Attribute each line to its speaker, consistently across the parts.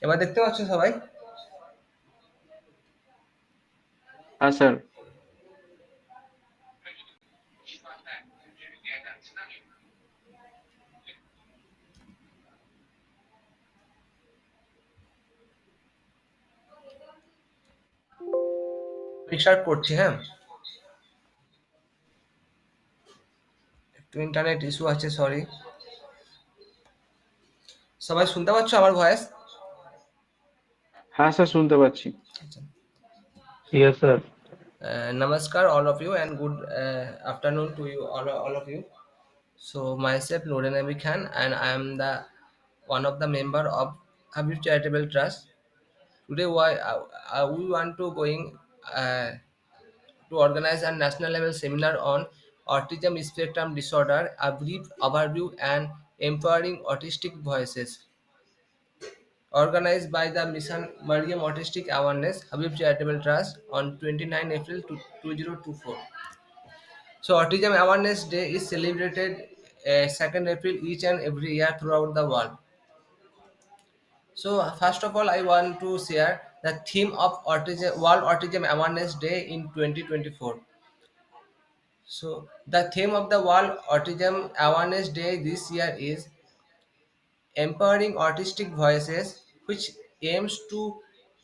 Speaker 1: এবার দেখতে পাচ্ছ সবাই?
Speaker 2: হ্যাঁ স্যার।
Speaker 1: রিস্টার্ট করছি, হ্যাঁ। একটু ইন্টারনেট ইস্যু আছে, সরি। সবাই শুনতে পাচ্ছ আমার ভয়েস?
Speaker 2: হ্যাঁ স্যার, শুনতে পাচ্ছি।
Speaker 3: Yes, sir.
Speaker 1: Namaskar, all of you, and good afternoon to you, all of you. So myself, Noren Abi Khan, and I am the one of the member of Habib Charitable Trust. Today, we want to going uh, to organize a national level seminar on autism spectrum disorder, a brief overview, and empowering autistic voices. Organized by the Mission Mariam Autistic Awareness Habib Charitable Trust on 29 April 2024. So, Autism Awareness Day is celebrated 2nd April each and every year throughout the world. So, first of all, I want to share the theme of Autism World Autism Awareness Day in 2024. So, the theme of the World Autism Awareness Day this year is empowering autistic voices, aims to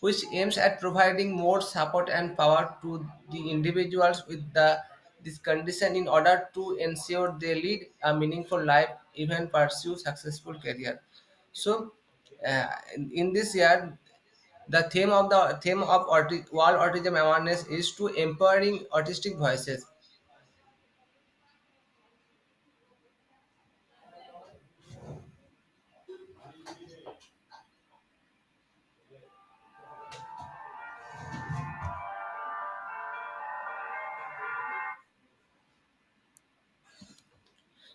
Speaker 1: which aims at providing more support and power to the individuals with this condition in order to ensure they lead a meaningful life, even pursue successful career. So in this year, the theme of World Autism Awareness is to empowering autistic voices.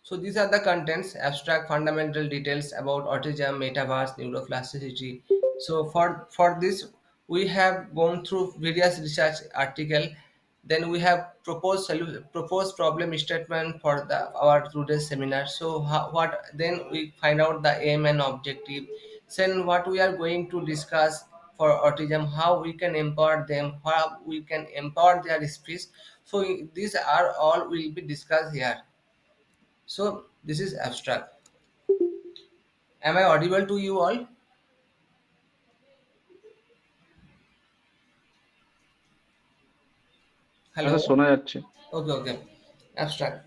Speaker 1: So these are the contents, abstract fundamental details about autism, metaverse, neuroplasticity. So for this, we have gone through various research article. Then we have proposed problem statement for our today's seminar. So what then we find out the aim and objective. Then what we are going to discuss for autism, how we can empower them, how we can empower their speech. So these are all will be discussed here. So this is abstract. Am I audible to you all?
Speaker 2: হ্যাঁ sir,
Speaker 1: Hello.
Speaker 2: শোনা যাচ্ছে।
Speaker 1: Okay, okay. Abstract.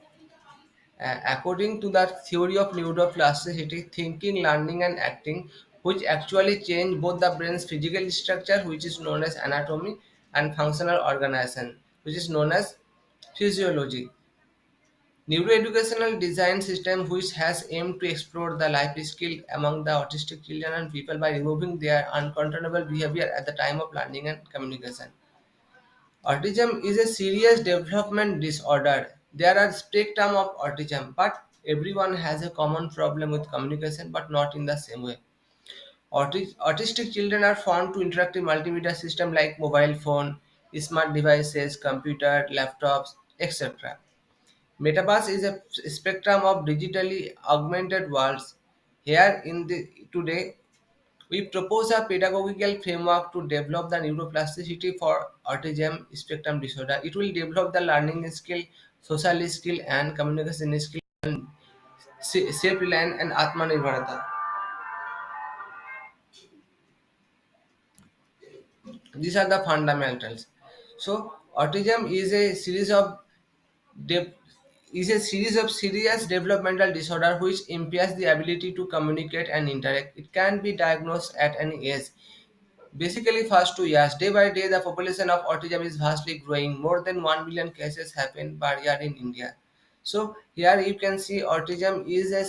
Speaker 1: According to the theory of neuroplasticity, thinking, learning, and acting, which actually change both the brain's physical structure, which is known as anatomy, and functional organization, which is known as physiology. Neuroeducational design system which has aimed to explore the life skill among the autistic children and people by removing their uncontrollable behavior at the time of learning and communication. Autism is a serious development disorder. There are spectrum of autism, but everyone has a common problem with communication, but not in the same way. Autistic children are found to interact with multimedia system like mobile phone, smart devices, computer, laptops, etc. Metaverse is a spectrum of digitally augmented worlds. Here in the today, we propose a pedagogical framework to develop the neuroplasticity for autism spectrum disorder. It will develop the learning skill, social skill, and communication skill, self-reliance, and atmanirbharata. These are the fundamentals. So, autism de- is a series of serious developmental disorder which impairs the ability to communicate and interact. It can be diagnosed at any age. Basically, first 2 years, day by day, the population of autism is vastly growing. More than 1 million cases happen per year in India. So here you can see autism is a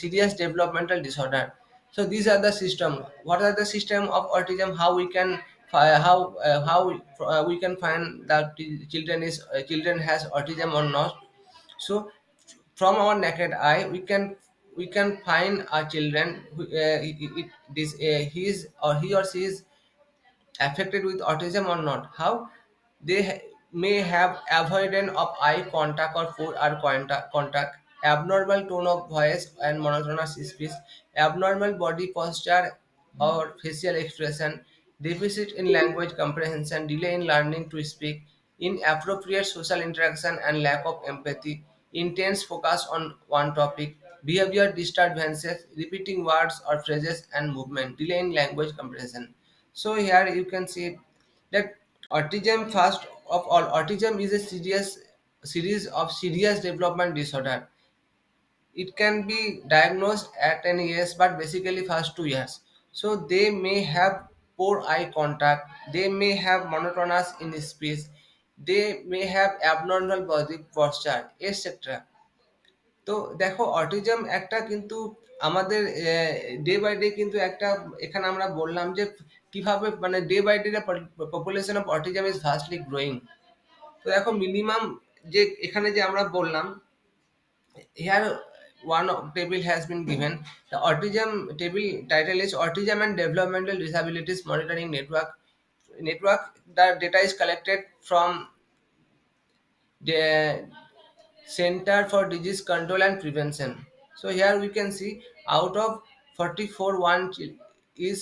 Speaker 1: serious developmental disorder. So these are the system. What are the system of autism? How we can how we can find that children has autism or not. So from our naked eye, we can find our children who, he or she is affected with autism or not. How they may have avoidance of eye contact or food or contact, abnormal tone of voice and monotonous speech, abnormal body posture, or facial expression, deficit in language comprehension, delay in learning to speak, inappropriate social interaction and lack of empathy, intense focus on one topic, behavior disturbances, repeating words or phrases and movement, delay in language comprehension. So here you can see that autism, first of all, autism is a serious series of serious development disorder. It can be diagnosed at any age, but basically first 2 years. So they may have poor eye contact, they may have monotonous in speech, they may have abnormal body posture, etc. তো দেখো autism একটা কিন্তু আমাদের day by day কিন্তু একটা, এখানে আমরা বললাম যে কিভাবে মানে day by day population of autism is vastly growing. তো দেখো মিনিমাম যে এখানে যে আমরা বললাম, here one table has been given. The autism table title is autism and developmental disabilities monitoring network. The data is collected from the Center for Disease Control and Prevention. So here we can see out of 44, one is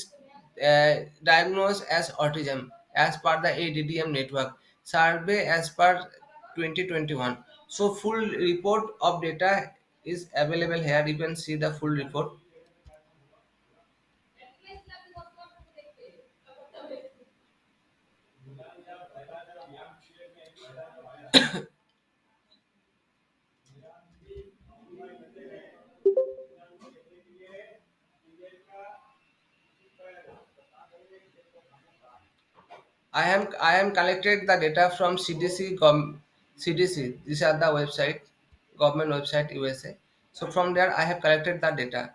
Speaker 1: diagnosed as autism as per the ADDM network survey as per 2021. So full report of data is available here. You can see the full report. I am collected the data from CDC CDC. These are the website, government website USA. So from there I have collected the data.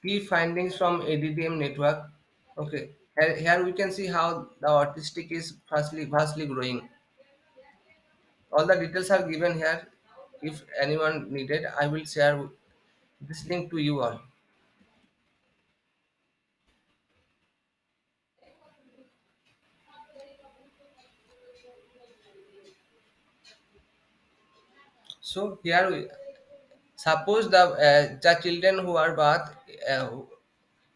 Speaker 1: Key findings from ADDM network. Okay, here we can see how the autistic is vastly growing. All the details are given here. If anyone needed, I will share this link to you all. So here, suppose the children who are birth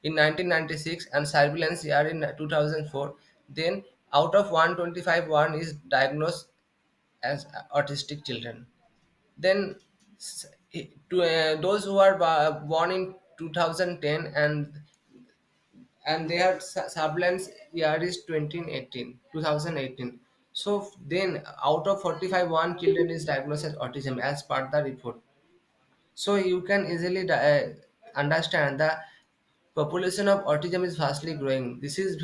Speaker 1: in 1996 and surveillance year in 2004, then out of 125, one is diagnosed as autistic children. Then those who are born in 2010 and their surveillance year is 2018. So then out of 45, one children is diagnosed as autism as per the report. So you can easily understand the population of autism is vastly growing. This is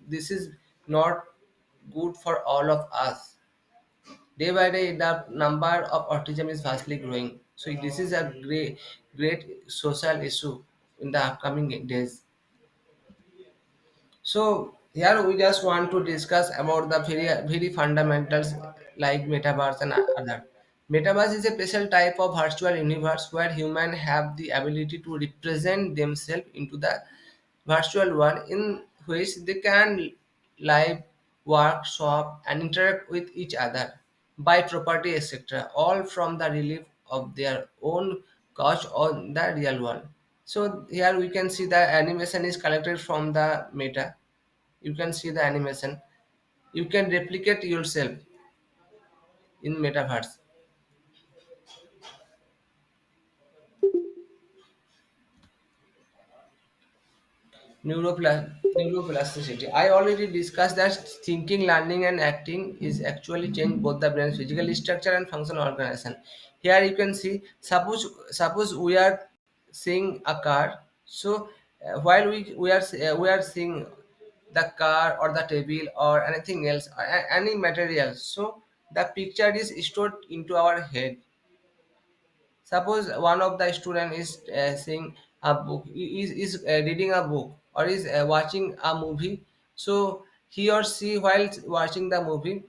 Speaker 1: this is not good for all of us. Day by day the number of autism is vastly growing, so this is a great social issue in the upcoming days. So here we just want to discuss about the very fundamentals like metaverse and other. Metaverse is a special type of virtual universe where humans have the ability to represent themselves into the virtual world in which they can live, work, shop, and interact with each other, buy property, etc. All from the relief of their own couch on the real world. So here we can see the animation is collected from the meta. You can see the animation. You can replicate yourself in metaverse. Neuroplasticity. I already discussed that thinking, learning, and acting is actually change both the brain's physical structure and functional organization. Here you can see. Suppose we are seeing a car. So while we are seeing the car or the table or anything else, any material. So the picture is stored into our head. Suppose one of the student is saying a book, is reading a book or is watching a movie. So he or she, while watching the movie,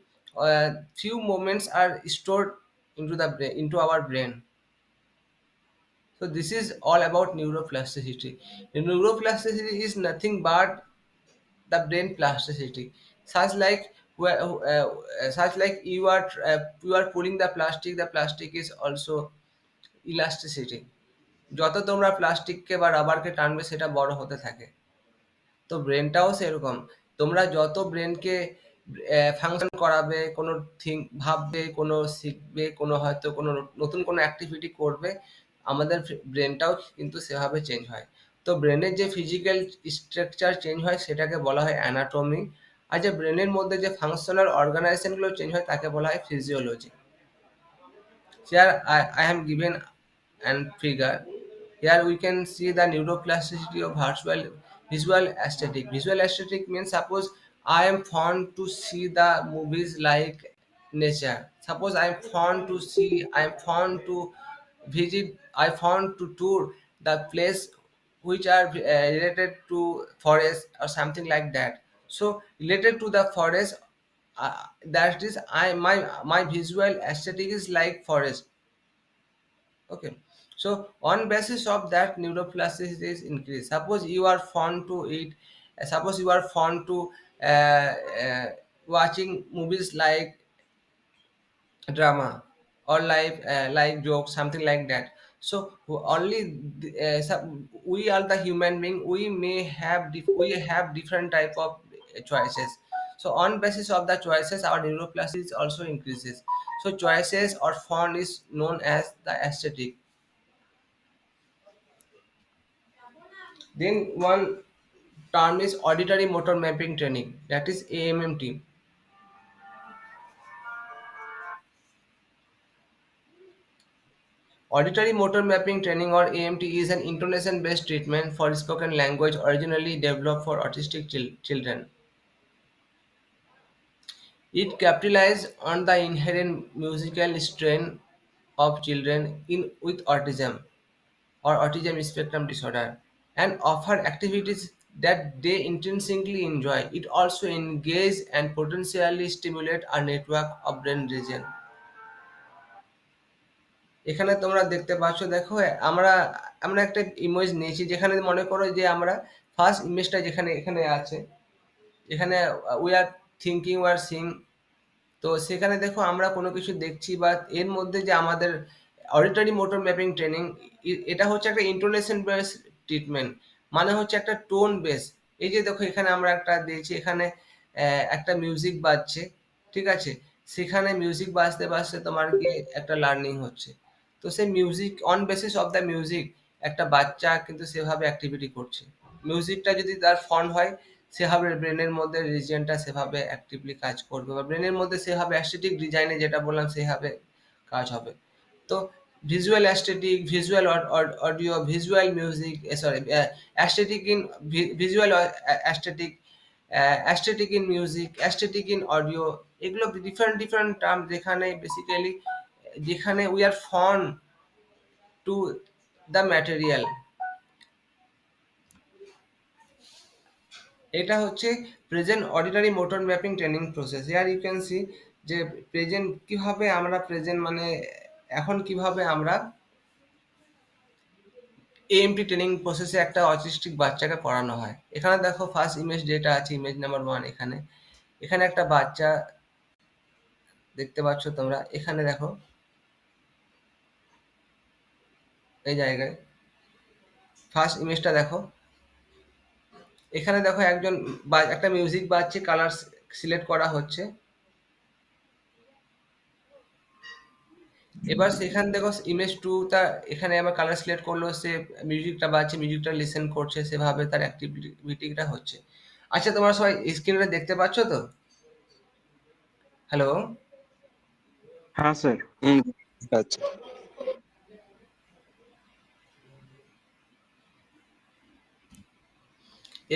Speaker 1: few moments are stored into the brain, into our brain. So this is all about neuroplasticity. Neuroplasticity is nothing but the brain plasticity, such like such like you are pulling the plastic is also elasticity. যত তোমরা প্লাস্টিককে বা রাবারকে টানবে সেটা বড় হতে থাকে। তো ব্রেনটাও সেরকম, তোমরা যত ব্রেনকে ফাংশন করাবে, কোনো থিঙ্ক ভাববে, কোনো শিখবে, কোনো হয়তো কোনো নতুন কোনো অ্যাক্টিভিটি করবে, আমাদের ব্রেনটাও কিন্তু সেভাবে চেঞ্জ হয়। তো ব্রেনের যে ফিজিক্যাল স্ট্রাকচার চেঞ্জ হয় সেটাকে বলা হয় অ্যানাটমি, আর যে ব্রেনের মধ্যে যে ফাংশনাল অর্গানাইজেশনগুলো চেঞ্জ হয় তাকে বলা হয় physiology. Here I am given an figure. Here we can see the neuroplasticity of visual aesthetic. Visual aesthetic means, suppose I am fond to see the movies like nature. Suppose I am fond to see, I am fond to visit, I fond to tour the place which are related to forest or something like that. So related to the forest, that is I my visual aesthetic is like forest. Okay, so on basis of that neuroplasticity is increased. Suppose you are fond to eat, suppose you are fond to watching movies like drama or like jokes, something like that. So only we are the human being, we may have we have different type of choices. So on basis of the choices our neuroplasticity also increases. So choices or fond is known as the aesthetic. Then one term is auditory motor mapping training, that is AMMT. Auditory motor mapping training or AMT is an intonation based treatment for spoken language originally developed for autistic children. It capitalizes on the inherent musical strain of children with autism or autism spectrum disorder and offer activities that they intrinsically enjoy. It also engages and potentially stimulates a network of brain region. এখানে তোমরা দেখতে পাচ্ছ, দেখো আমরা আমরা একটা image নিয়েছি, যেখানে মনে করো যে আমরা ফার্স্ট ইমেজটা যেখানে এখানে আছে, এখানে we are thinking we are Singh. তো সেখানে দেখো আমরা কোনো কিছু দেখছি, বা এর মধ্যে যে আমাদের অডিটরি মোটর ম্যাপিং ট্রেনিং, এটা হচ্ছে একটা ইন্টোনেশন বেস ট্রিটমেন্ট, মানে হচ্ছে একটা টোন বেস। এই যে দেখো এখানে আমরা একটা দিয়েছি, এখানে একটা মিউজিক বাজছে, ঠিক আছে, সেখানে মিউজিক বাজতে বাজতে তোমার কি একটা লার্নিং হচ্ছে। তো সেই music, on basis of the music একটা বাচ্চা কিন্তু সেভাবে অ্যাক্টিভিটি করছে। মিউজিকটা যদি তার ফন হয়, সেভাবে ব্রেনের মধ্যে রিজিয়নটা সেভাবে অ্যাক্টিভলি কাজ করবে, বা ব্রেনের মধ্যে সেভাবে অ্যাস্থেটিক ডিজাইনে যেটা বললাম সেভাবে কাজ হবে। তো visual aesthetic, visual audio, visual music, sorry, aesthetic in visual aesthetic, aesthetic in music, aesthetic in audio, এগুলো ডিফারেন্ট ডিফারেন্ট টার্ম, যেখানে বেসিক্যালি যেখানে we are fond to the material. এটা হচ্ছে present auditory motor mapping training process. Here you can see যে present কিভাবে আমরা present মানে এখন কিভাবে আমরা এএমটি ট্রেনিং প্রসেসে একটা অটিস্টিক বাচ্চাকে পড়ানো হয়। এখানে দেখো ফার্স্ট ইমেজ যেটা আছে, ইমেজ নাম্বার 1, এখানে এখানে একটা বাচ্চা দেখতে পাচ্ছ তোমরা, এখানে দেখো এই জায়গায় ফার্স্ট ইমেজটা দেখো, এখানে দেখো একজন একটা মিউজিক বাজছে, কালার সিলেক্ট করা হচ্ছে। এবার সেখান দেখো ইমেজ 2 টা, এখানে আবার কালার সিলেক্ট করলো, সে মিউজিকটা বাজছে, মিউজিকটা লিসেন করছে, সেভাবে তার অ্যাক্টিভিটিটা হচ্ছে। আচ্ছা তোমরা সবাই স্ক্রিনে দেখতে পাচ্ছ তো? হ্যালো?
Speaker 2: हाँ सर।
Speaker 4: হুম, আচ্ছা।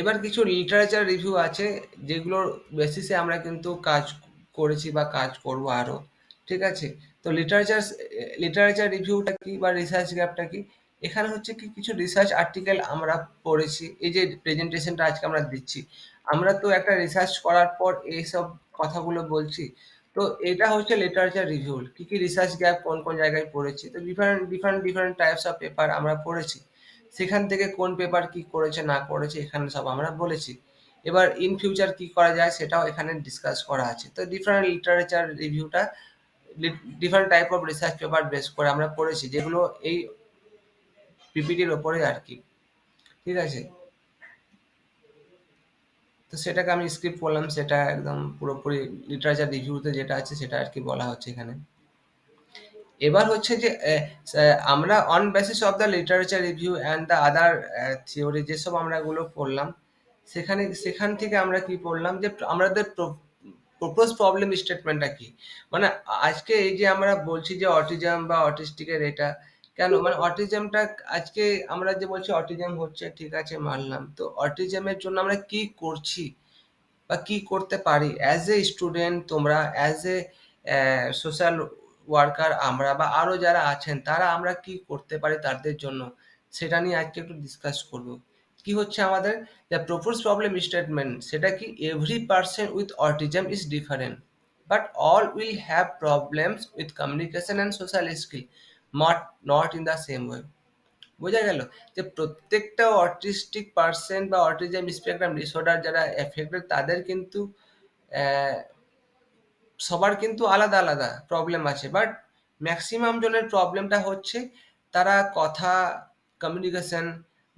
Speaker 1: এবার কিছু লিটারেচার রিভিউ আছে যেগুলোর বেসিসে আমরা কিন্তু কাজ করেছি বা কাজ করব আরো, ঠিক আছে? তো লিটারেচার রিভিউটা কি বা রিসার্চ গ্যাপটা কি? এখানে হচ্ছে কি কিছু রিসার্চ আর্টিকেল আমরা পড়েছি, এই যে প্রেজেন্টেশনটা আজকে আমরা দিচ্ছি, আমরা তো একটা রিসার্চ করার পর এইসব কথাগুলো বলছি। তো এটা হচ্ছে লিটারেচার রিভিউ, কি কি রিসার্চ গ্যাপ কোন কোন জায়গায় পড়েছি। তো different different different types of paper আমরা পড়েছি, সেখান থেকে কোন পেপার কি করেছে না করেছে এখানে সব আমরা বলেছি। এবার ইন ফিউচার কি করা যায় সেটাও এখানে ডিসকাস করা আছে। তো ডিফারেন্ট লিটারেচার রিভিউটা different type of research paper base করে আমরা পড়েছি, যেগুলো এই পিপিটির ওপরে আর কি। ঠিক আছে, তো সেটাকে আমি স্কিপ করলাম, সেটা একদম পুরোপুরি লিটারেচার রিভিউতে যেটা আছে সেটা আর কি বলা হচ্ছে এখানে। এবার হচ্ছে যে আমরা on basis of the literature review and the other theory যেসব আমরা এগুলো পড়লাম, সেখান থেকে আমরা কি পড়লাম যে আমাদের প্রপোজ প্রবলেম স্টেটমেন্টটা কি। মানে আজকে এই যে আমরা বলছি যে অটিজম বা অটিস্টিকের এটা কেন, মানে অটিজমটা আজকে আমরা যে বলছি অটিজম হচ্ছে, ঠিক আছে মানলাম, তো অটিজমের জন্য আমরা কি করছি বা কি করতে পারি অ্যাজ এ স্টুডেন্ট, তোমরা অ্যাজ এ সোশ্যাল ওয়ার্কার, আমরা বা আরো যারা আছেন তারা আমরা কি করতে পারি তাদের জন্য, সেটা নিয়ে আজকে একটু ডিসকাস করব। কি হচ্ছে আমাদের দ্য প্রপোজ প্রবলেম স্টেটমেন্ট, সেটা কি every person with autism is different but all will have problems with communication and social skill, not in the same way. বোঝা গেল যে প্রত্যেকটা অটিস্টিক পার্সন বা অটিজম স্পেকট্রাম ডিসঅর্ডার যারা এফেক্টেড তাদের কিন্তু আহ, সবার কিন্তু আলাদা আলাদা প্রবলেম আছে, বাট ম্যাক্সিমাম জনের প্রবলেমটা হচ্ছে তারা কথা, কমিউনিকেশন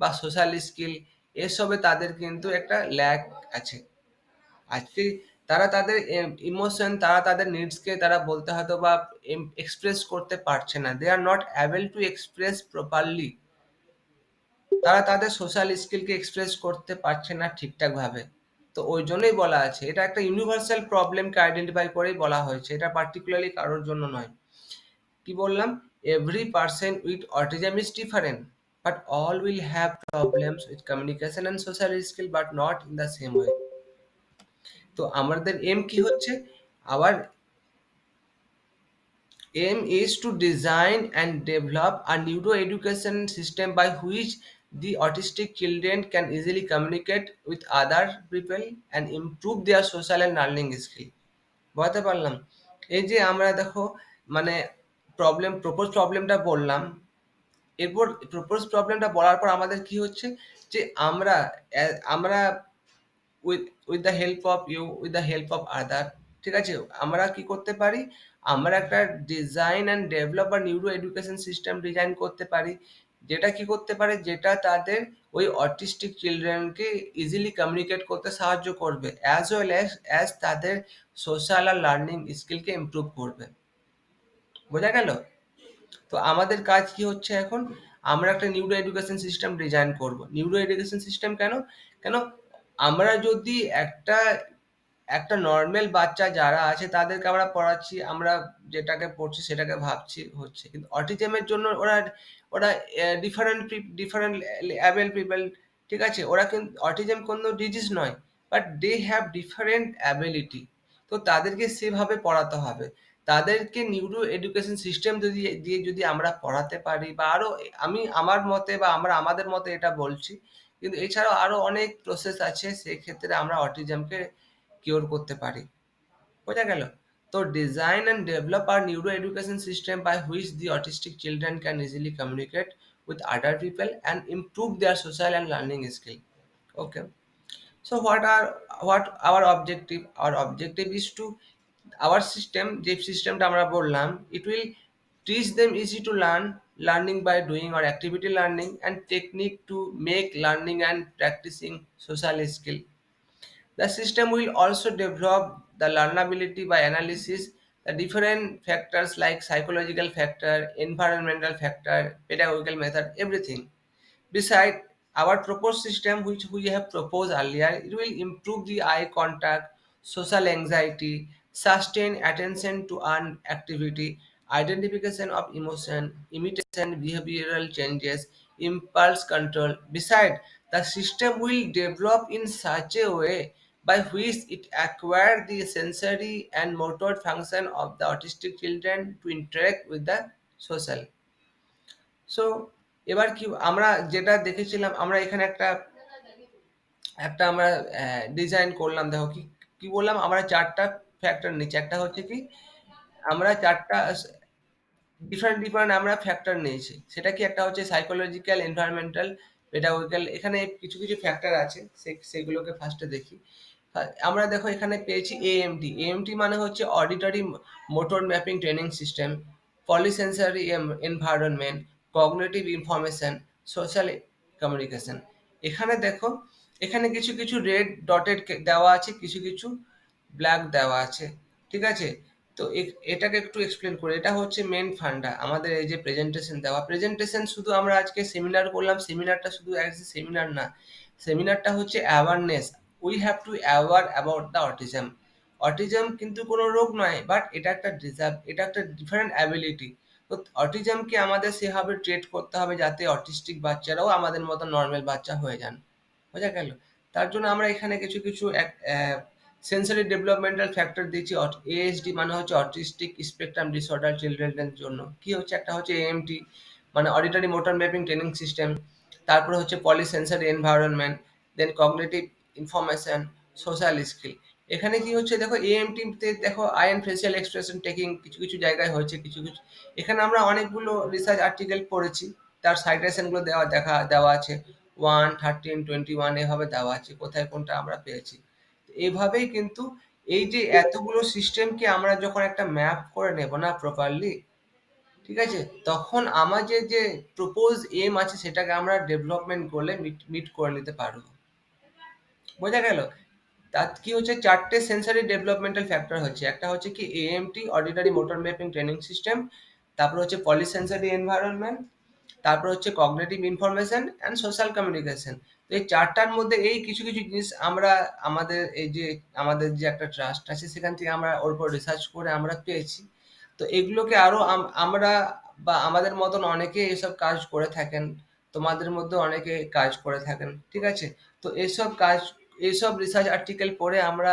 Speaker 1: বা সোশ্যাল স্কিল এসবে তাদের কিন্তু একটা ল্যাক আছে। আজকে তারা তাদের ইমোশন, তারা তাদের নিডসকে তারা বলতে হয়তো বা এক্সপ্রেস করতে পারছে না, they are not able to express properly, তারা তাদের সোশ্যাল স্কিলকে এক্সপ্রেস করতে পারছে না ঠিকঠাক ভাবে। তো ওই জন্যই বলা আছে এটা একটা ইউনিভার্সাল প্রবলেমকে আইডেন্টিফাই করেই বলা হয়েছে, এটা পার্টিকুলারলি কারোর জন্য নয়। কি বললাম, every person with autism is different but all will have problems with communication and social skill but not in the same way. তো আমাদের এম কি হচ্ছে, আবার aim is to design and develop a neuroeducation system by which the autistic children can easily communicate with other people and improve their social and learning skill। বুঝতে পারলাম? এই যে আমরা দেখো, মানে প্রপোজ প্রবলেমটা বললাম, এরপর প্রপোজ প্রবলেমটা বলার পর আমাদের কি হচ্ছে যে আমরা with with the help of you, with the help of other, ঠিক আছে, আমরা কি করতে পারি, আমরা একটা ডিজাইন অ্যান্ড ডেভেলপ বা নিউরো এডুকেশন সিস্টেম ডিজাইন করতে পারি, যেটা কি করতে পারে, যেটা তাদের ওই অটিস্টিক চিলড্রেনকে ইজিলি কমিউনিকেট করতে সাহায্য করবে, অ্যাজ ওয়েল অ্যাজ তাদের সোশ্যাল আর লার্নিং স্কিলকে ইমপ্রুভ করবে। বোঝা গেল? তো আমাদের কাজ কি হচ্ছে এখন, আমরা একটা নিউরো এডুকেশন সিস্টেম ডিজাইন করব। নিউরো এডুকেশন সিস্টেম কেন, কেন আমরা যদি একটা একটা নর্মাল বাচ্চা যারা আছে তাদেরকে আমরা পড়াচ্ছি, আমরা যেটাকে পড়ছি সেটাকে ভাবছি হচ্ছে, কিন্তু অটিজমের জন্য ওরা ওরা ডিফারেন্ট ডিফারেন্ট অ্যাবেল পিপল, ঠিক আছে, ওরা কিন্তু অটিজম কোনো ডিজিজ নয়, but they have different ability. তো তাদেরকে সেভাবে পড়াতে হবে, তাদেরকে নিউরো এডুকেশন সিস্টেম যদি দিয়ে যদি আমরা পড়াতে পারি, বা আরো আমি আমার মতে বা আমরা আমাদের মতে এটা বলছি, কিন্তু এছাড়াও আরো অনেক প্রসেস আছে, সেক্ষেত্রে আমরা অটিজমকে কিওর করতে পারি। বোঝা গেল? তো ডিজাইন অ্যান্ড ডেভেলপ আর neuro education system by which the autistic children can easily communicate with other people and improve their social and learning skill. Okay, so what our objective, our objective is to our system, যে সিস্টেমটা আমরা বললাম, it will teach them easy to learn, learning by doing or activity learning, and technique to make learning and practicing social skill. The system will also develop the learnability by analysis the different factors like psychological factor, environmental factor, pedagogical method, everything. Beside our proposed system, which we have proposed earlier, it will improve the eye contact, social anxiety, sustain attention to an activity, identification of emotion, imitation, behavioral changes, impulse control. Beside, the system will develop in such a way by which it acquire the sensory and motor function of the autistic children to interact with the social. So এবার কি আমরা যেটা দেখেছিলাম, আমরা এখানে একটা একটা আমরা ডিজাইন করলাম, দেখো কি কি বললাম, আমরা চারটা ফ্যাক্টর নিচ্ছি, একটা হচ্ছে কি আমরা চারটা ডিফারেন্ট ডিফারেন্ট আমরা ফ্যাক্টর নিয়েছি, সেটা কি একটা হচ্ছে সাইকোলজিক্যাল, এনভায়রনমেন্টাল, পেডাগোজিক্যাল, এখানে কিছু কিছু ফ্যাক্টর আছে, সেগুলোকে ফার্স্টে দেখি। আমরা দেখো এখানে পেয়েছি এএমটি। এএমটি মানে হচ্ছে auditory motor mapping training system, polysensory environment, cognitive information, social communication. এখানে দেখো, এখানে কিছু কিছু রেড ডটেড দেওয়া আছে, কিছু কিছু ব্ল্যাক দেওয়া আছে, ঠিক আছে? তো এটাকে একটু এক্সপ্লেন করি। এটা হচ্ছে মেন ফান্ডা আমাদের এই যে প্রেজেন্টেশন দেওয়া। প্রেজেন্টেশন শুধু আমরা আজকে সেমিনার করলাম, সেমিনারটা শুধু অ্যাজ এ সেমিনার না, সেমিনারটা হচ্ছে awareness. We have to aware about the autism. Autism কিন্তু কোনো রোগ নয়, বাট এটা একটা ডিজার্ভ, এটা একটা ডিফারেন্ট অ্যাবিলিটি। তো অটিজমকে আমাদের সেভাবে ট্রিট করতে হবে যাতে অটিস্টিক বাচ্চারাও আমাদের মতো নর্মাল বাচ্চা হয়ে যান। বোঝা গেল? তার জন্য আমরা এখানে কিছু কিছু সেন্সরি ডেভেলপমেন্টাল ফ্যাক্টর দিচ্ছি। এএসডি মানে হচ্ছে অটিস্টিক স্পেকট্রাম ডিসঅর্ডার চিলড্রেনদের জন্য। কি হচ্ছে, একটা হচ্ছে এএমটি মানে auditory motor mapping training system, তারপরে হচ্ছে polysensory environment, then cognitive information, social skill. এখানে কি হচ্ছে দেখো, এএমটি তে দেখো eye and facial expression taking কিছু কিছু জায়গায় হয়েছে, কিছু কিছু। এখানে আমরা অনেকগুলো রিসার্চ আর্টিকেল পড়েছি, তার সাইটেশনগুলো দেওয়া আছে, 1, 13, 21 এভাবে দেওয়া আছে, কোথায় কোনটা আমরা পেয়েছি। এইভাবেই কিন্তু এই যে এতগুলো সিস্টেমকে আমরা যখন একটা ম্যাপ করে নেব না প্রপারলি, ঠিক আছে, তখন আমাদের যে প্রপোজ এম আছে সেটাকে আমরা ডেভেলপমেন্ট করলে মিট করে নিতে পারবো। বোঝা গেল? তার কি হচ্ছে, চারটে সেন্সারি ডেভেলপমেন্টাল ফ্যাক্টর হচ্ছে। একটা হচ্ছে কি AMT auditory motor mapping training system, তারপর হচ্ছে পলিসেন্সারি এনভায়রনমেন্ট, তারপর হচ্ছে cognitive information and social communication. তো এই চারটার মধ্যে এই কিছু কিছু জিনিস আমরা আমাদের এই যে আমাদের যে একটা ট্রাস্ট আছে সেখান থেকে আমরা ওর উপর রিসার্চ করে আমরা পেয়েছি। তো এগুলোকে আরো আমরা বা আমাদের মতন অনেকে এসব কাজ করে থাকেন, তোমাদের মধ্যে অনেকে কাজ করে থাকেন, ঠিক আছে? তো এসব কাজ, এইসব রিসার্চ আর্টিকেল পড়ে আমরা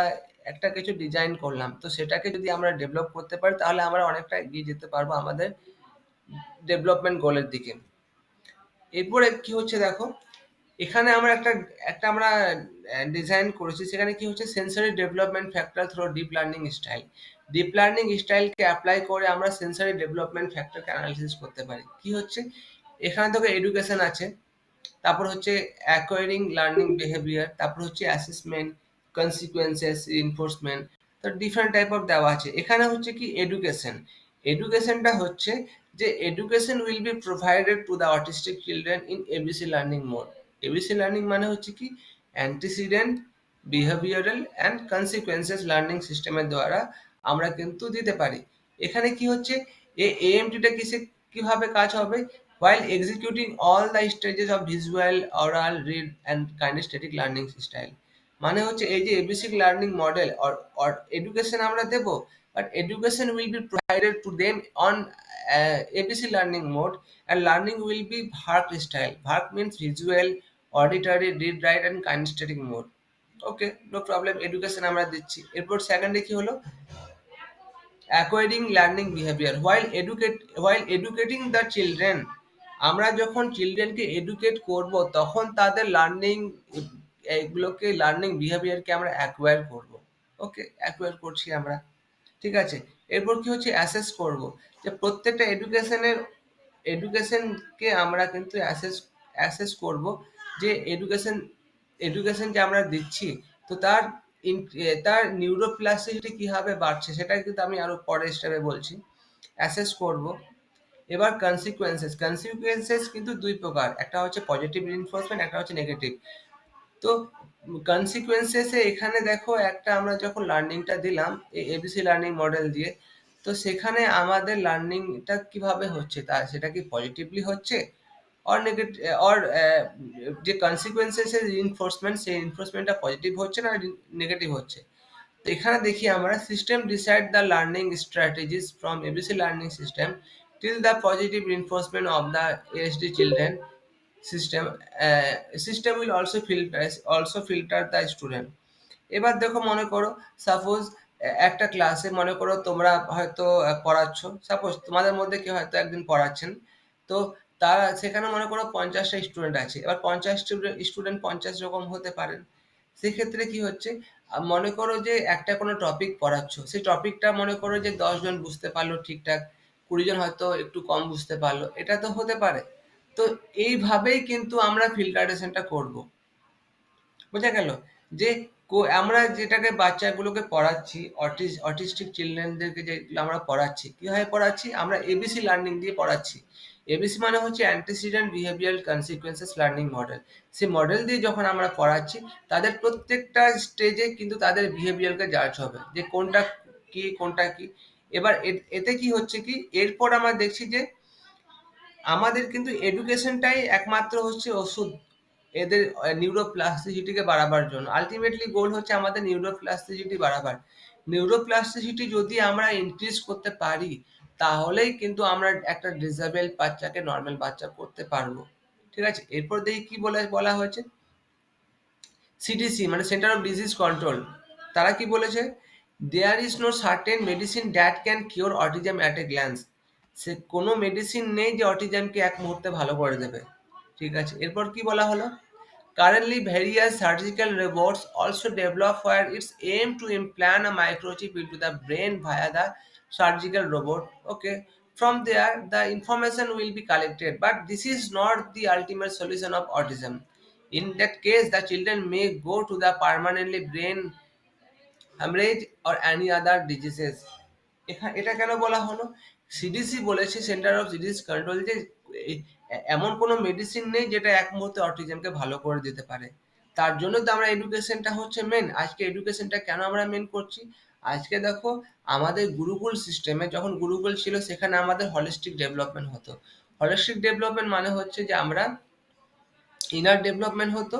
Speaker 1: একটা কিছু ডিজাইন করলাম। তো সেটাকে যদি আমরা ডেভেলপ করতে পারি তাহলে আমরা অনেকটা এগিয়ে যেতে পারবো আমাদের ডেভেলপমেন্ট গোলের দিকে। এরপরে কি হচ্ছে দেখো, এখানে আমরা একটা একটা আমরা ডিজাইন করেছি, সেখানে কি হচ্ছে sensory development factor through deep learning style. Deep learning স্টাইলকে অ্যাপ্লাই করে আমরা সেন্সরি ডেভেলপমেন্ট ফ্যাক্টরকে অ্যানালিসিস করতে পারি। কি হচ্ছে, এখানে তোকে এডুকেশন আছে, তারপর হচ্ছে অ্যাকোয়ারিং লার্নিং বিহেভিয়ার, তারপর হচ্ছে অ্যাসেসমেন্ট, কনসিকুয়েন্সেস, রিইনফোর্সমেন্ট। তো ডিফারেন্ট টাইপ অফ দেওয়া আছে। এখানে হচ্ছে কি এডুকেশন, এডুকেশনটা হচ্ছে যে education will be provided to the autistic children in ABC learning mode. ABC learning মানে হচ্ছে কি antecedent, behavioural and consequences learning সিস্টেমের দ্বারা আমরা কিন্তু দিতে পারি। এখানে কি হচ্ছে, এএমটিটা কিভাবে কাজ হবে, while executing all the stages of visual, oral, read and kinesthetic learning style। মানে হচ্ছে এই যে ABC learning model or education আমরা দেব, but education will be provided to them on ABC learning mode, and learning will be VARK style। VARK means visual, auditory, read, write and kinesthetic mode। Okay, no problem, education আমরা দিচ্ছি। এরপর সেকেন্ডে কি হলো, acquiring learning behaviour, while educating the children। আমরা যখন চিলড্রেনকে educate করব তখন তাদের লার্নিং, এগুলোকে লার্নিং বিহেভিয়ারকে আমরা অ্যাকোয়ার করব। ওকে, অ্যাকোয়ার করছি আমরা, ঠিক আছে? এরপর কি হচ্ছে, অ্যাসেস করব, যে প্রত্যেকটা এডুকেশনকে আমরা কিন্তু অ্যাসেস অ্যাসেস করব, যে এডুকেশন যে আমরা দিচ্ছি, তো তার নিউরোপ্লাস্টিসিটি কিভাবে বাড়ছে সেটা কিন্তু আমি আরো পরের স্টেপে বলছি। অ্যাসেস করব। এবার কনসিকুয়েন্সেস কিন্তু দুই প্রকার, একটা হচ্ছে পজিটিভ রিইনফোর্সমেন্ট, একটা হচ্ছে নেগেটিভ। তো কনসিকুয়েন্সেসে এখানে দেখো, একটা আমরা যখন লার্নিংটা দিলাম এই এবিসি লার্নিং মডেল দিয়ে, তো সেখানে আমাদের লার্নিংটা কিভাবে হচ্ছে, তা সেটা কি পজিটিভলি হচ্ছে অর নেগেটিভ, অর যে কনসিকুয়েন্সেস এর রিইনফোর্সমেন্ট, সেই রিইনফোর্সমেন্টটা পজিটিভ হচ্ছে না নেগেটিভ হচ্ছে। তো এখানে দেখি আমরা, system decide the learning strategies from ABC learning system till the positive reinforcement of the ASD children। System system will also filter the student. এবার দেখো, মনে করো সাপোজ একটা ক্লাসে মনে করো তোমরা হয়তো পড়াচ্ছ, সাপোজ তোমাদের মধ্যে কেউ হয়তো একদিন পড়াচ্ছেন। তো তারা সেখানে মনে করো 50টা স্টুডেন্ট আছে, এবার 50 স্টুডেন্ট 50 রকম হতে পারেন। সেক্ষেত্রে কি হচ্ছে, মনে করো যে একটা কোনো টপিক পড়াচ্ছ, সেই টপিকটা মনে করো যে 10 জন বুঝতে পারলো ঠিকঠাক, 20 জন হয়তো একটু কম বুঝতে পারলো, এটা তো হতে পারে। তো এইভাবেই কিন্তু আমরা ফিল্টারেশনটা করব। বোঝা গেল? যে আমরা যেটাকে বাচ্চাগুলোকে পড়াচ্ছি, অটিস্টিক চিলড্রেনদেরকে যেগুলো আমরা পড়াচ্ছি, কিভাবে পড়াচ্ছি, আমরা এবিসি লার্নিং দিয়ে পড়াচ্ছি। এবিসি মানে হচ্ছে antecedent behavioural consequences learning model. সেই মডেল দিয়ে যখন আমরা পড়াচ্ছি, তাদের প্রত্যেকটা স্টেজে কিন্তু তাদের বিহেভিয়ারকে জাজ হবে যে কোনটা কি কোনটা কি। এবার এতে কি হচ্ছে কি, এরপর আমরা দেখছি যে আমাদের কিন্তু এডুকেশনটাই একমাত্র হচ্ছে ওষুধ এদের নিউরোপ্লাস্টিসিটিকে বাড়াবার জন্য। আলটিমেটলি গোল হচ্ছে আমাদের নিউরোপ্লাস্টিসিটি বাড়াবার। নিউরোপ্লাস্টিসিটি যদি আমরা ইনক্রিজ করতে পারি, তাহলেই কিন্তু আমরা একটা ডিসেবল বাচ্চাকে নর্মাল বাচ্চা করতে পারবো। ঠিক আছে, এরপর দেখি কি বলা হয়েছে। সিডিসি মানে সেন্টার অফ ডিজিজ কন্ট্রোল, তারা কি বলেছে, there is no certain medicine that can cure autism at a glance. সে কোনো মেডিসিন নেই যে অটিজমকে এক মুহূর্তে ভালো করে দেবে। ঠিক আছে, এরপর কি বলা হলো, currently various surgical robots also develop where its aim to implant a microchip into the brain via the surgical robot. Okay, from there the information will be collected, but this is not the ultimate solution of autism. In that case, the children may go to the permanently brain hemorrhage or any other diseases. এটা কেন বলা হলো, CDC বলেছে, centre of disease control, যে এমন কোনো medicine নেই যেটা এক মুহূর্তে অটিজমকে ভালো করে দিতে পারে। তার জন্য তো আমরা এডুকেশনটা হচ্ছে মেন। আজকে এডুকেশনটা কেন আমরা মেন করছি, আজকে দেখো আমাদের গুরুকুল সিস্টেমে, যখন গুরুকুল ছিল সেখানে আমাদের হলিস্টিক ডেভেলপমেন্ট হতো। হলিস্টিক ডেভেলপমেন্ট মানে হচ্ছে যে আমরা ইনার ডেভেলপমেন্ট হতো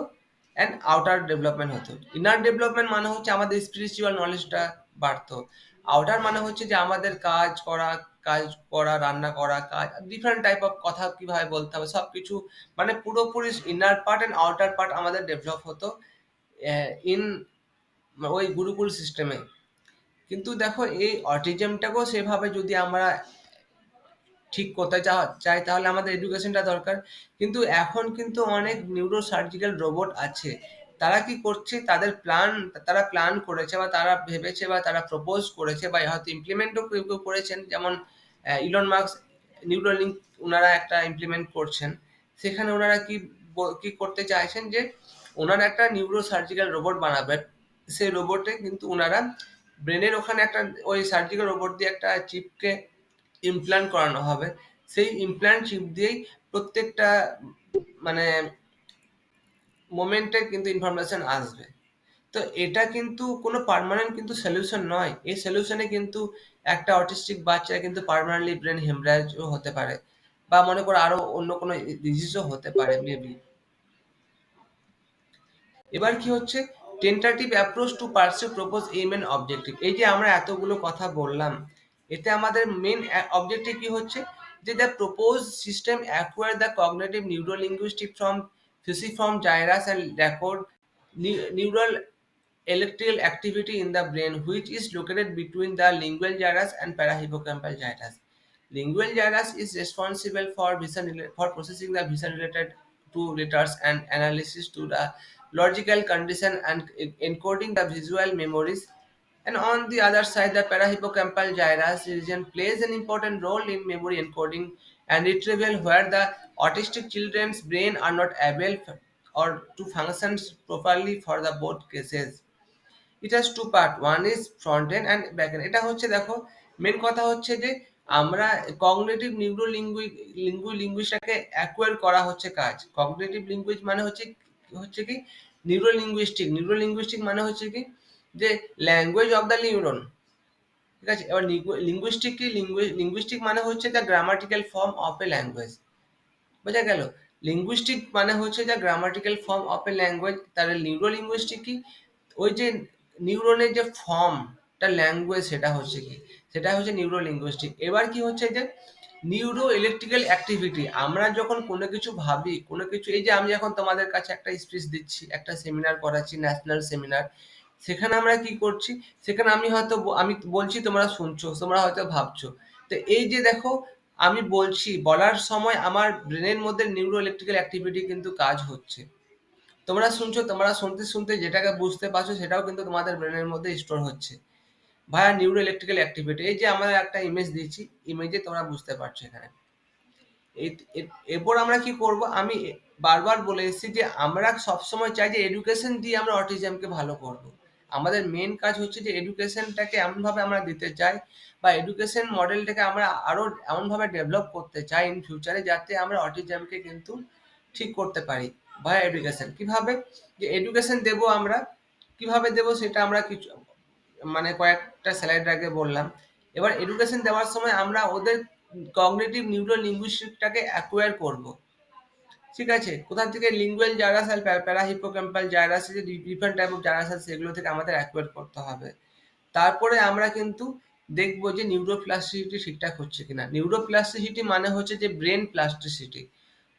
Speaker 1: অ্যান্ড আউটার ডেভেলপমেন্ট হতো। ইনার ডেভেলপমেন্ট মানে হচ্ছে আমাদের স্পিরিচুয়াল নলেজটা বাড়তো। আউটার মানে হচ্ছে যে আমাদের কাজ করা, রান্না করা, কাজ ডিফারেন্ট টাইপ অফ কথা কিভাবে বলতে হবে সবকিছু, মানে পুরোপুরি inner part and outer part আমাদের ডেভেলপ হতো ইন ওই গুরুকুল সিস্টেমে। কিন্তু দেখো এই অটিজমটাকেও সেভাবে যদি আমরা ঠিক করতে চাই, তাহলে আমাদের এডুকেশনটা দরকার। কিন্তু এখন কিন্তু অনেক নিউরো সার্জিক্যাল রোবট আছে। তারা কি করছে, তারা প্ল্যান করেছে বা তারা ভেবেছে বা তারা প্রপোজ করেছে বা হয়তো ইমপ্লিমেন্টও কেউ কেউ করেছেন, যেমন ইলন মাস্ক নিউরোলিঙ্ক ওনারা একটা ইমপ্লিমেন্ট করছেন। সেখানে ওনারা কি করতে চাইছেন যে ওনারা একটা নিউরো সার্জিক্যাল রোবট বানাবেন। সেই রোবটে কিন্তু ওনারা ব্রেনের ওখানে একটা ওই সার্জিক্যাল রোবট দিয়ে একটা চিপকে ইমপ্ল্যান্ট করানো হবে। সেই ইমপ্ল্যান্ট চিপ দিয়েই প্রত্যেকটা মানে মোমেন্টে কিন্তু ইনফরমেশন আসবে। তো এটা কিন্তু কোনো পার্মানেন্ট কিন্তু সলিউশন নয়। এই সলিউশনে কিন্তু একটা অটিস্টিক বাচ্চা কিন্তু পার্মানেন্টলি ব্রেন হেমরাজও হতে পারে, বা মনে করো আরো অন্য কোনো ডিজিজও হতে পারে মেবি। এবার কি হচ্ছে, tentative approach to pursue propose aim and objective. এই যে আমরা এতগুলো কথা বললাম, এতে আমাদের মেন অবজেক্টিভ কি হচ্ছে, যে the propose system acquire the cognitive neurolinguistic from fusiform gyrus and record neural electrical activity in the brain which is located between the lingual gyrus and parahippocampal gyrus. Lingual gyrus is responsible for for processing the vision related to letters and analysis to the logical condition and encoding the visual memories. And on the other side, the parahippocampal gyrus region plays an important role in memory encoding and retrieval, where the autistic children's brain are not able or to function properly for the both cases. It has to part, one is front end and back end. এটা হচ্ছে দেখো main কথা হচ্ছে যে আমরা cognitive neuro লিঙ্গুইস্টটাকে acquire করা হচ্ছে কাজ। কগনিটিভ লিঙ্গুইজ মানে হচ্ছে হচ্ছে কি নিউরো লিঙ্গুইস্টিক মানে হচ্ছে কি যে ল্যাঙ্গুয়েজ অফ দ্য নিউরন। ঠিক আছে, এবার লিঙ্গুইস্টিক মানে হচ্ছে the grammatical form of A language. বোঝা গেল, লিঙ্গুইস্টিক মানে হচ্ছে যা grammatical form of A language, তাহলে নিউরো লিঙ্গুইস্টিক কি, ওই যে নিউরনের যে ফর্মটা ল্যাঙ্গুয়েজ সেটা হচ্ছে কি, সেটা হচ্ছে নিউরো লিঙ্গুইস্টিক। এবার কি হচ্ছে যে নিউরো ইলেকট্রিক্যাল অ্যাক্টিভিটি, আমরা যখন কোনো কিছু ভাবি, কোনো কিছু, এই যে আমি এখন তোমাদের কাছে একটা স্পিচ দিচ্ছি, একটা সেমিনার করাচ্ছি, ন্যাশনাল সেমিনার, সেখানে আমরা কি করছি, সেখানে আমি বলছি, তোমরা শুনছো, তোমরা হয়তো ভাবছো। তো এই যে দেখো আমি বলছি, বলার সময় আমার ব্রেনের মধ্যে নিউরো ইলেকট্রিক্যাল অ্যাক্টিভিটি কিন্তু কাজ হচ্ছে। তোমরা শুনছো, তোমরা শুনতে শুনতে যেটাকে বুঝতে পারছো সেটাও কিন্তু তোমাদের ব্রেনের মধ্যে স্টোর হচ্ছে ভায়া নিউরো ইলেকট্রিক্যাল অ্যাক্টিভিটি। এই যে আমরা একটা ইমেজ দিচ্ছি, ইমেজে তোমরা বুঝতে পারছো এখানে। এরপর আমরা কি করব, আমি বারবার বলে এসেছি যে আমরা সবসময় চাই যে এডুকেশন দিয়ে আমরা অটিজমকে ভালো করব। আমাদের মেন কাজ হচ্ছে যে এডুকেশনটাকে এমনভাবে আমরা দিতে চাই, বা এডুকেশন মডেলটাকে আমরা আরো এমনভাবে ডেভেলপ করতে চাই ইন ফিউচারে, যাতে আমরা অটিজমকে কিন্তু ঠিক করতে পারি ভায়া এডুকেশন। কিভাবে যে এডুকেশন দেবো আমরা, কিভাবে দেবো সেটা আমরা কিছু মানে কয়েকটা স্লাইড আগে বললাম। এবার এডুকেশন দেওয়ার সময় আমরা ওদের কগনিটিভ নিউরো লিঙ্গুইস্টিকটাকে অ্যাকোয়ার করব। ঠিক আছে, কোথা থেকে লিঙ্গুয়াল জাইরাস আর প্যারা হিপোক্যাম্পাল জাইরাস, যে ডিফারেন্ট টাইপ অফ জাইরাস আছে, সেগুলো থেকে আমাদের অ্যাকোয়ার করতে হবে। তারপরে আমরা কিন্তু দেখবো যে নিউরোপ্লাস্টিসিটি ঠিকঠাক হচ্ছে কিনা। নিউরোপ্লাস্টিসিটি মানে হচ্ছে যে ব্রেন প্লাস্টিসিটি।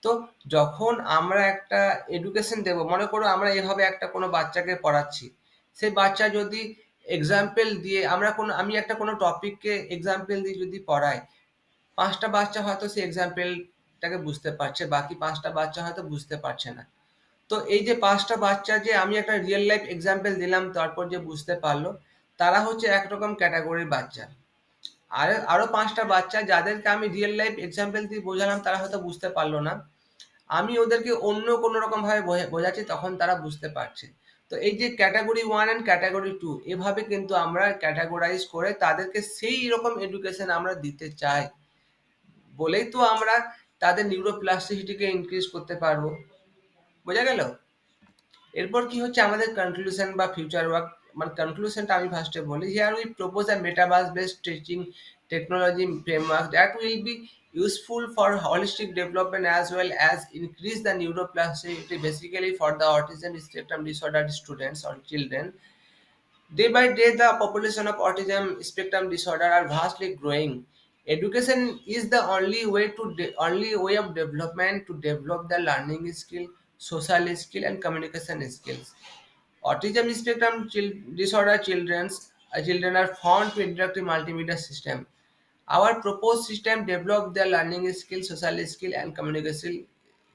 Speaker 1: তো যখন আমরা একটা এডুকেশন দেব, মনে করো আমরা এভাবে একটা কোনো বাচ্চাকে পড়াচ্ছি, সেই বাচ্চা যদি এক্সাম্পল দিয়ে আমি একটা কোনো টপিককে এক্সাম্পল দিয়ে যদি পড়াই, ৫টা বাচ্চা হয়তো সেই এক্সাম্পলটাকে বুঝতে পারছে, বাকি ৫টা বাচ্চা হয়তো বুঝতে পারছে না। তো এই যে ৫টা বাচ্চা যে আমি একটা রিয়েল লাইফ এক্সাম্পল দিলাম তারপর যে বুঝতে পারলো, তারা হচ্ছে একরকম ক্যাটাগরির বাচ্চা। আর আরো ৫টা বাচ্চা যাদেরকে আমি রিয়েল লাইফ এক্সাম্পল দিয়ে বোঝালাম, তারা হয়তো বুঝতে পারলো না। আমি ওদেরকে অন্য কোনো রকম ভাবে বোঝাচ্ছি, তখন তারা বুঝতে পারছে। তো এই যে ক্যাটাগরি 1 এন্ড ক্যাটাগরি 2, এভাবে কিন্তু আমরা ক্যাটাগরাইজ করে তাদেরকে সেই রকম এডুকেশন আমরা দিতে চাই, বলেই তো আমরা তাদের নিউরোপ্লাস্টিসিটিকে ইনক্রিজ করতে পারবো। বোঝা গেল? এরপর কি হচ্ছে আমাদের কনক্লুশন বা ফিউচার ওয়ার্ক। মানে কনক্লুশনটা আমি ফার্স্টে বলি। Here we propose a metaverse based teaching technology framework that will be useful for holistic development as well as increase the neuroplasticity, basically for the autism spectrum disorder students or children. Day by day, the population of autism spectrum disorder are vastly growing. Education is the only way of development to develop the learning skill, social skill, and communication skills. Autism spectrum disorder children are found to interactive multimedia system. Our proposed system develop their learning skill, social skill, and communication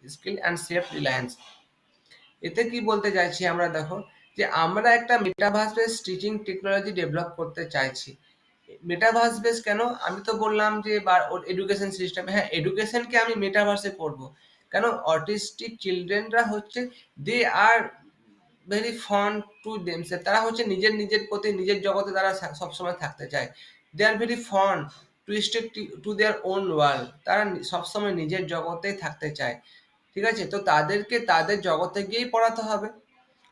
Speaker 1: skill and self reliance. এতে কি বলতে চাইছি আমরা, দেখো যে আমরা একটা metaverse base teaching technology develop করতে চাইছি। মেটাভার্স বেস কেন? আমি তো বললাম যে এডুকেশন সিস্টেম, হ্যাঁ এডুকেশনকে আমি মেটাভার্সে করব। কেন? অটিস্টিক চিলড্রেনরা হচ্ছে they are very fond to themselves, তারা হচ্ছে নিজের নিজের প্রতি নিজের জগতে তারা সবসময় থাকতে চায়। They are very fond to stick to their own world, তারা সবসময় নিজের জগতেই থাকতে চায়। ঠিক আছে, তো তাদেরকে তাদের জগতে গিয়েই পড়াতে হবে।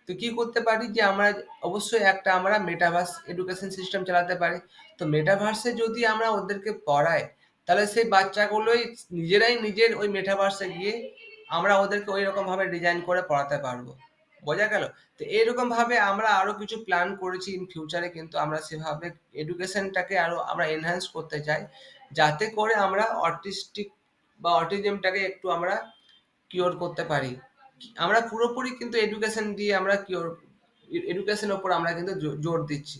Speaker 1: তো কি করতে পারি যে আমরা অবশ্যই একটা আমরা মেটাভার্স এডুকেশন সিস্টেম চালাতে পারি। তো মেটাভার্সে যদি আমরা ওদেরকে পড়াই, তাহলে সেই বাচ্চাগুলোই নিজেরাই নিজের ওই মেটাভার্সে গিয়ে আমরা ওদেরকে ওই রকম ভাবে ডিজাইন করে পড়াতে পারবো। বোঝা গেল? তো এইরকম ভাবে আমরা আরো কিছু প্ল্যান করেছি ইন ফিউচারে, কিন্তু আমরা সেভাবে এডুকেশনটাকে আরো আমরা এনহ্যান্স করতে চাই, যাতে করে আমরা অটিস্টিক বা অটিজমটাকে একটু আমরা কিওর করতে পারি। আমরা পুরোপুরি কিন্তু এডুকেশন দিয়ে আমরা কিওর, এডুকেশনের উপর আমরা কিন্তু জোর দিচ্ছি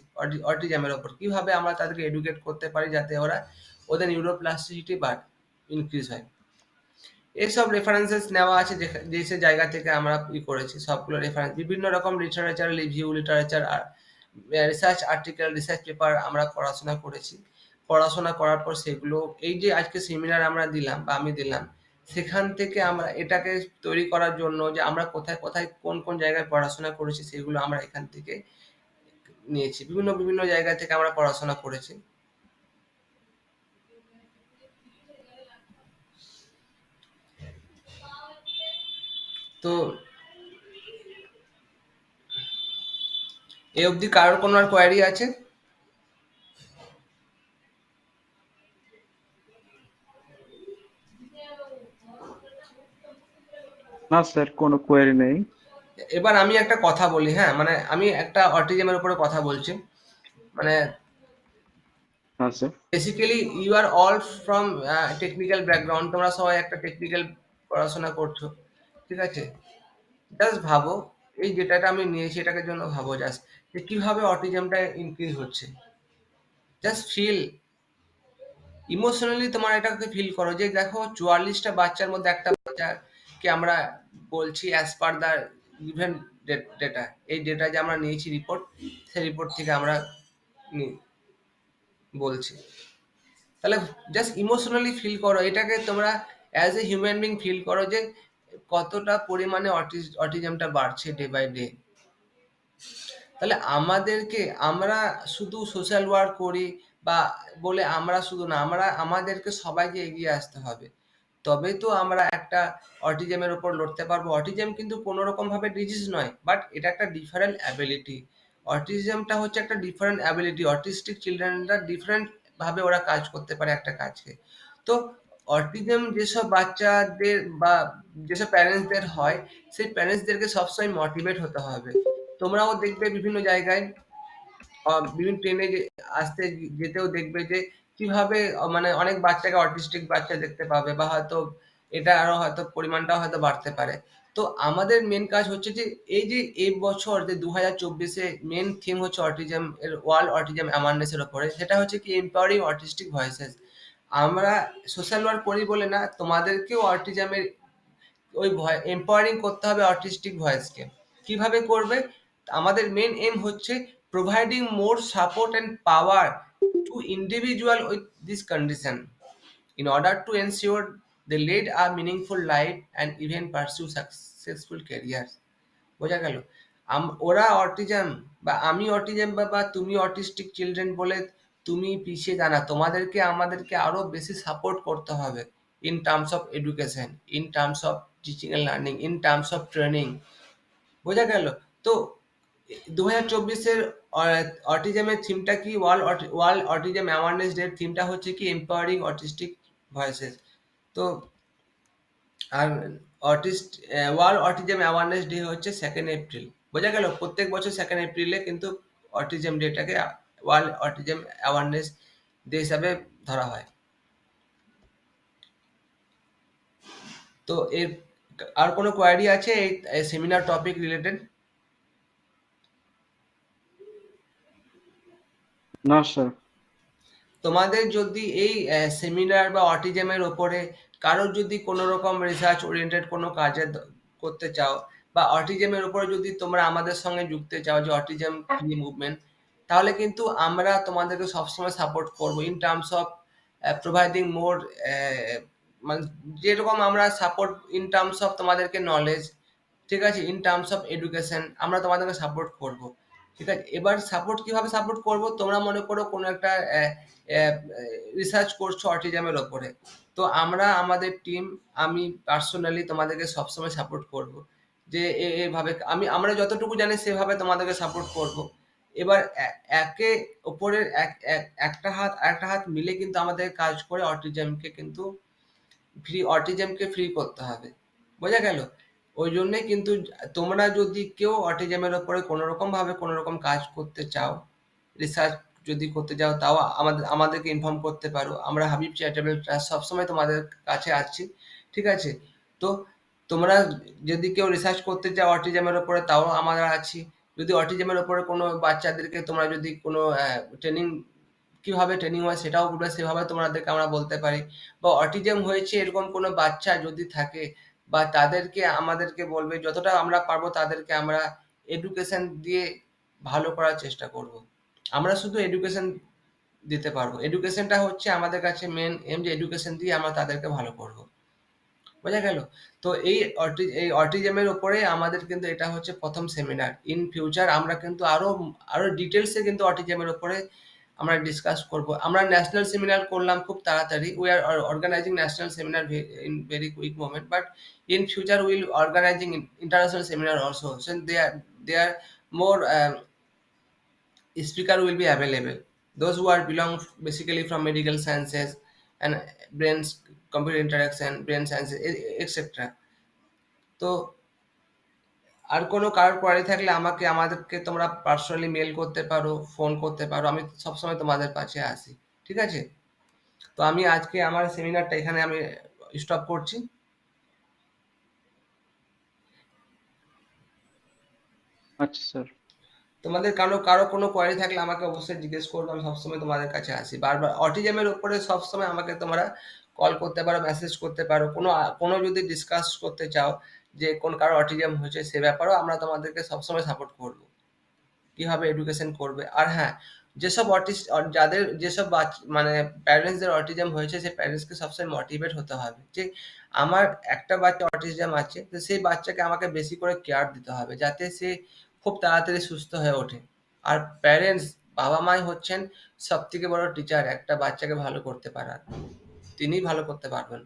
Speaker 1: অটিজমের ওপর। কিভাবে আমরা তাদেরকে এডুকেট করতে পারি যাতে ওরা ওদের নিউরোপ্লাস্টিসিটি বা ইনক্রিজ হয়। এইসব রেফারেন্সেস নেওয়া আছে যে সে জায়গা থেকে আমরা করেছি, সবগুলো রেফারেন্স বিভিন্ন রকম লিটারেচার রিভিউ, লিটারেচার আর রিসার্চ আর্টিকেল, রিসার্চ পেপার আমরা পড়াশোনা করেছি। পড়াশোনা করার পর সেগুলো এই যে আজকে সেমিনার আমরা দিলাম বা আমি দিলাম, সেখান থেকে আমরা এটাকে তৈরি করার জন্য যে আমরা কোথায় কোথায় কোন কোন জায়গায় পড়াশোনা করেছি, সেগুলো আমরা এখান থেকে নিয়েছি। বিভিন্ন বিভিন্ন জায়গা থেকে আমরা পড়াশোনা করেছি। তো এ অবধি কারোর কোনো আর কোয়ারি আছে?
Speaker 2: না স্যার, কোনো কোয়েরি নেই।
Speaker 1: এবার আমি একটা কথা বলি, হ্যাঁ মানে আমি একটা অটিজমের উপরে কথা বলছি। মানে
Speaker 2: হ্যাঁ sir.
Speaker 1: Basically you are all from technical background, তোমরা সবাই একটা টেকনিক্যাল পড়াশোনা করছো। ঠিক আছে, জাস্ট ভাবো এই যেটাটা আমি নিয়েছি এটাকে জন্য ভাবো জাস্ট যে কিভাবে অটিজমটা ইনক্রিজ হচ্ছে। জাস্ট ফিল ইমোশনালি, তোমার এটাকে ফিল করো যে দেখো ৪৪টা বাচ্চার মধ্যে একটা বাচ্চাকে আমরা বলছি as per the given data, এই ডেটা যে আমরা নিয়েছি রিপোর্ট, সেই রিপোর্ট থেকে আমরা বলছি। তাহলে জাস্ট ইমোশনালি ফিল করো এটাকে, তোমরা as a human being feel করো যে কতটা পরিমাণে অটিজমটা বাড়ছে ডে বাই ডে। তাহলে আমাদেরকে, আমরা শুধু সোশ্যাল ওয়ার্ক করি বা বলে আমরা শুধু না, আমাদেরকে সবাইকে এগিয়ে আসতে হবে। তবেই তো আমরা একটা অটিজমের উপর লড়তে পারবো। অটিজম কিন্তু কোনো রকম ভাবে ডিজিজ নয়, বাট এটা একটা ডিফারেন্ট অ্যাবিলিটি। অটিজমটা হচ্ছে একটা ডিফারেন্ট অ্যাবিলিটি। অটিস্টিক চিলড্রেনরা ডিফারেন্ট ভাবে ওরা কাজ করতে পারে একটা কাজকে। তো অটিজম যেসব বাচ্চাদের বা যেসব প্যারেন্টসদের হয়, সেই প্যারেন্টসদেরকে সবসময় মোটিভেট হতে হবে। তোমরাও দেখবে বিভিন্ন জায়গায় বিভিন্ন ট্রেনে আসতে যেতেও দেখবে যে কিভাবে মানে অনেক বাচ্চাকে, অটিস্টিক বাচ্চা দেখতে পাবে, বা হয়তো এটা আরো হয়তো পরিমাণটাও হয়তো বাড়তে পারে। তো আমাদের মেন কাজ হচ্ছে যে এই যে এই বছর যে 2024-এ মেন থিম হচ্ছে অটিজম এর, ওয়ার্ল্ড অটিজম অ্যাওয়ারনেস এর উপরে, সেটা হচ্ছে কি এম্পাওয়ারিং অটিস্টিক ভয়েসেস। আমরা সোশ্যাল ওয়ার্ক করি বলে না, তোমাদেরকেও অটিজমের ওই ভয় এম্পাওয়ারিং করতে হবে অটিস্টিক ভয়েসকে। কিভাবে করবে? আমাদের মেন এম হচ্ছে providing more support and power two individual with this condition in order to ensure they lead a meaningful life and even pursue successful careers. বোঝা গেল? ওরা অটিজম বা আমি অটিজম বা তুমি অটিস্টিক চিলড্রেন বলে তুমি পিছিয়ে জানা, তোমাদেরকে আমাদেরকে আরো বেশি সাপোর্ট করতে হবে in terms of education, in terms of teaching and learning, in terms of training. বোঝা গেল? তো 2024-এর অটিজমের থিমটা কি? ওয়ার্ল্ড অটিজম অ্যাওয়ারনেস ডে থিমটা হচ্ছে কি এম্পাওয়ারিং অটিস্টিক ভয়েসেস। তো আর অটিস্ট ওয়ার্ল্ড অটিজম অ্যাওয়ারনেস ডে হচ্ছে 2nd এপ্রিল। বোঝা গেল? প্রত্যেক বছর 2nd এপ্রিলে কিন্তু অটিজম ডেটাকে ওয়ার্ল্ড অটিজম অ্যাওয়ারনেস ডে হিসাবে ধরা হয়। তো এর আর কোনো কোয়ারি আছে এই সেমিনার টপিক রিলেটেড?
Speaker 2: না স্যার।
Speaker 1: তোমাদের যদি এই সেমিনার বা অটিজমের ওপরে কারোর যদি কোনো রকম রিসার্চ ওরিয়েন্টেড কোনো কাজে করতে চাও, বা অটিজমের উপরে যদি তোমরা আমাদের সঙ্গে যুক্তে চাও যে অটিজম ফ্রি মুভমেন্ট, তাহলে কিন্তু আমরা তোমাদেরকে সবসময় সাপোর্ট করবো ইন টার্মস অফ প্রোভাইডিং মোর, মানে যেরকম আমরা সাপোর্ট ইন টার্মস অফ তোমাদেরকে নলেজ, ঠিক আছে, ইন টার্মস অফ এডুকেশন আমরা তোমাদেরকে সাপোর্ট করব। ঠিক আছে, এবার সাপোর্ট কিভাবে সাপোর্ট করব? তোমরা মনে করো কোনো একটা রিসার্চ করছো অটিজমের ওপরে, তো আমরা আমাদের টিম, আমি পার্সোনালি তোমাদেরকে সবসময় সাপোর্ট করব, যে এভাবে আমরা যতটুকু জানি সেভাবে তোমাদেরকে সাপোর্ট করব। এবার একে ওপরের একটা হাত একটা হাত মিলে কিন্তু আমাদের কাজ করে অটিজমকে কিন্তু অটিজমকে ফ্রি করতে হবে। বোঝা গেল? ওই জন্যই কিন্তু তোমরা যদি কেউ অটিজমের ওপরে কোনো রকম ভাবে কোনো রকম কাজ করতে চাও, রিসার্চ যদি করতে চাও, তাও আমাদেরকে ইনফর্ম করতে পারো। আমরা হাবিব চ্যারিটেবল ট্রাস্ট সবসময় তোমাদের কাছে আছি। ঠিক আছে? তো তোমরা যদি কেউ রিসার্চ করতে চাও অটিজমের ওপরে, তাও আমরা আছি। যদি অটিজমের ওপরে কোনো বাচ্চাদেরকে তোমরা যদি কোনো ট্রেনিং, কিভাবে ট্রেনিং হয় সেটাও বলবে, সেভাবে তোমাদেরকে আমরা বলতে পারি। বা অটিজম হয়েছে এরকম কোনো বাচ্চা যদি থাকে, বা তাদেরকে আমাদেরকে বলবে, যতটা আমরা পারবো তাদেরকে আমরা এডুকেশন দিয়ে ভালো করার চেষ্টা করব। আমরা শুধু এডুকেশন দিতে পারবো, এডুকেশনটা হচ্ছে আমাদের কাছে মেন এম, যে এডুকেশন দিয়ে আমরা তাদেরকে ভালো করব। বোঝা গেল? তো এই অটিজমের উপরে আমাদের কিন্তু এটা হচ্ছে প্রথম সেমিনার। ইন ফিউচার আমরা কিন্তু আরো আরো ডিটেলসে কিন্তু অটিজমের উপরে আমরা ডিসকাস করব। আমরা ন্যাশনাল সেমিনার করলাম খুব তাড়াতাড়ি, we are organising national seminar in very quick moment, but in future will organising international seminar also, so they are more speaker will be available, those who are belong basically from medical sciences and brains, computer interaction, brain sciences, etc. তো আর কোনো কারোর query থাকলে আমাদেরকে তোমরা personally mail করতে পারো, phone করতে পারো, আমি সবসময় তোমাদের পাশে আছি। ঠিক আছে? তো আমি আজকে আমার সেমিনারটা এখানে আমি স্টপ করছি।
Speaker 2: আচ্ছা স্যার।
Speaker 1: তোমাদের কারো কোনো কোয়ারি থাকলে আমাকে অবশ্যই জিজ্ঞেস করবে, আমি সবসময় তোমাদের কাছে আসি বারবার। অটিজমের উপরে সবসময় আমাকে তোমরা কল করতে পারো, মেসেজ করতে পারো, কোনো যদি ডিসকাস করতে চাও যে কোন কারো অটিজম হয়েছে সে ব্যাপারেও আমরা তোমাদেরকে সবসময় সাপোর্ট করব, কিভাবে এডুকেশন করবে। আর হ্যাঁ, যেসব যাদের যেসব মানে প্যারেন্টসদের অটিজম হয়েছে, সেই প্যারেন্টসকে সবসময় মোটিভেট হতে হবে যে আমার একটা বাচ্চা অটিজম আছে, তো সেই বাচ্চাকে আমাকে বেশি করে কেয়ার দিতে হবে, যাতে সে খুব তাড়াতাড়ি সুস্থ হয়ে ওঠে। আর প্যারেন্টস, বাবা মাই হচ্ছেন সব থেকে বড় টিচার একটা বাচ্চাকে ভালো করতে পারার। তিনিই ভালো করতে পারবেন।